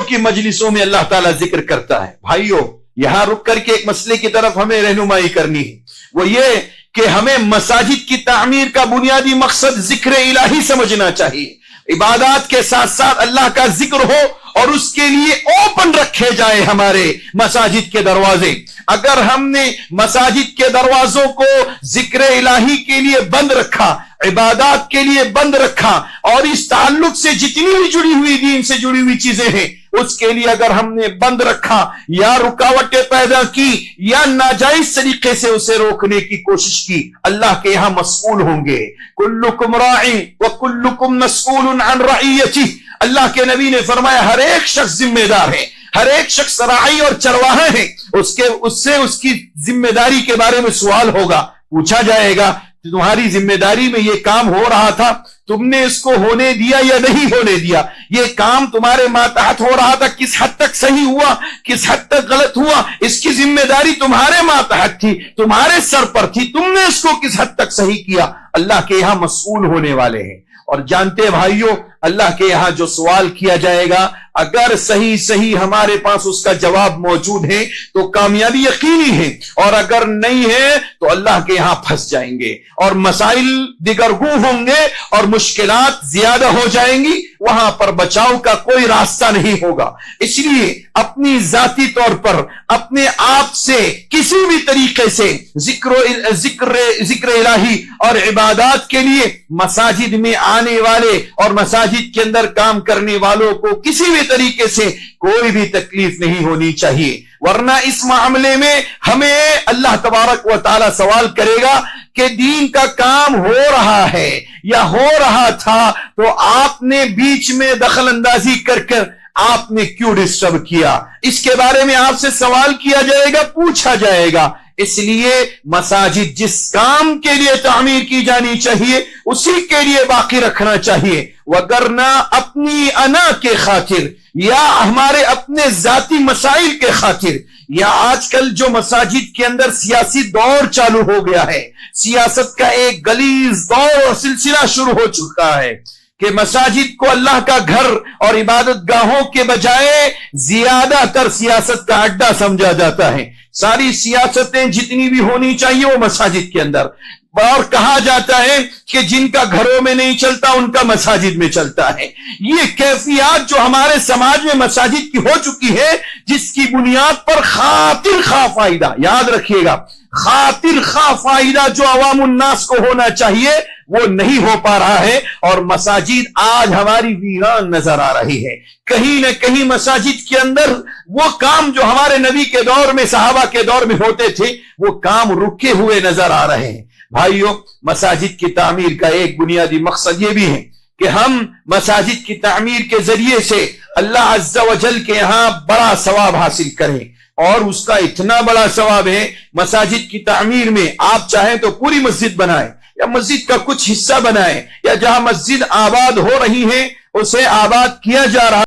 की मजलिसों में अल्लाह ताला जिक्र करता है। भाइयों, यहां रुक करके एक मसले की तरफ हमें रहनुमाई करनी है, वो ये कि हमें मसाजिद की तामीर का बुनियादी मकसद जिक्र इलाही समझना चाहिए। इबादत के साथ साथ अल्लाह का जिक्र हो और उसके लिए ओपन रखे जाए हमारे मसाजिद के दरवाजे। अगर हमने मसाजिद के दरवाजों को जिक्र इलाही के लिए बंद रखा, इबादत के लिए बंद रखा, और इस ताल्लुक से जितनी भी जुड़ी हुई दीन से जुड़ी हुई चीजें हैं उसके लिए अगर हमने बंद रखा या रुकावटें पैदा की या नाजायज तरीके से उसे रोकने की कोशिश की, अल्लाह के यहां मसऊल होंगे। कुल्लुकुम राई व कुल्लुकुम मसऊलुन अन रइयतिही। अल्लाह के नबी ने फरमाया हर एक शख्स जिम्मेदार है, हर एक शख्स राई और चरवाहा है, उससे उसकी जिम्मेदारी के बारे में सवाल होगा, पूछा जाएगा तुम्हारी जिम्मेदारी में ये काम हो रहा था, तुमने इसको होने दिया या नहीं होने दिया, ये काम तुम्हारे मातहत हो रहा था, किस हद तक सही हुआ, किस हद तक गलत हुआ, इसकी जिम्मेदारी तुम्हारे मातहत थी, तुम्हारे सर पर थी, तुमने इसको किस हद तक सही किया। अल्लाह के यहां मसऊल होने वाले हैं। और जानते भाइयों, अल्लाह के यहां जो सवाल किया जाएगा, अगर सही सही हमारे पास उसका जवाब मौजूद है तो कामयाबी यकीनी है, और अगर नहीं है तो अल्लाह के यहां फंस जाएंगे और मसाइल दिगरगू होंगे और मुश्किलात ज्यादा हो जाएंगी, वहां पर बचाव का कोई रास्ता नहीं होगा। इसलिए अपनी जाती तौर पर अपने आप से किसी भी तरीके से जिक्र इलाही और इबादत के लिए मसाजिद में आने वाले और मसाजिद के अंदर काम करने वालों को किसी भी तरीके से कोई भी तकलीफ नहीं होनी चाहिए, वरना इस मामले में हमें अल्लाह तबारक व तआला सवाल करेगा कि दीन का काम हो रहा है या हो रहा था तो आपने बीच में दखल अंदाजी कर आपने क्यों डिस्टर्ब किया, इसके बारे में आपसे सवाल किया जाएगा, पूछा जाएगा। इसलिए मसाजिद जिस काम के लिए तामीर की जानी चाहिए उसी के लिए बाकी रखना चाहिए, वगरना अपनी अना के खातिर या हमारे अपने जाती मसाइल के खातिर, या आजकल जो मसाजिद के अंदर सियासी दौर चालू हो गया है, सियासत का एक गलीज दौर और सिलसिला शुरू हो चुका है कि मसाजिद को अल्लाह का घर और इबादत गाहों के बजाय ज्यादातर सियासत का अड्डा समझा जाता है। सारी सियासतें जितनी भी होनी चाहिए वो मसाजिद के अंदर, और कहा जाता है कि जिनका घरों में नहीं चलता उनका मसाजिद में चलता है। ये कैफियत जो हमारे समाज में मसाजिद की हो चुकी है, जिसकी बुनियाद पर खातिर खा फायदा, याद रखिएगा, खातिर खा फायदा जो अवामुन्नास को होना चाहिए वो नहीं हो पा रहा है, और मसाजिद आज हमारी वीरान नजर आ रही है। कहीं न कहीं मसाजिद के अंदर वो काम जो हमारे नबी के दौर में, सहाबा के दौर में होते थे, वो काम रुके हुए नजर आ रहे हैं। भाइयों, मसाजिद की तामीर का एक बुनियादी मकसद ये भी है कि हम मसाजिद की तामीर के जरिए से अल्लाह अज़्ज़ा व जल के यहां बड़ा सवाब हासिल करें, और उसका इतना बड़ा सवाब है मसाजिद की तामीर में, आप चाहें तो पूरी मस्जिद बनाएं या मस्जिद का कुछ हिस्सा बनाएं, या जहां मस्जिद आबाद हो रही है उसे आबाद किया जा रहा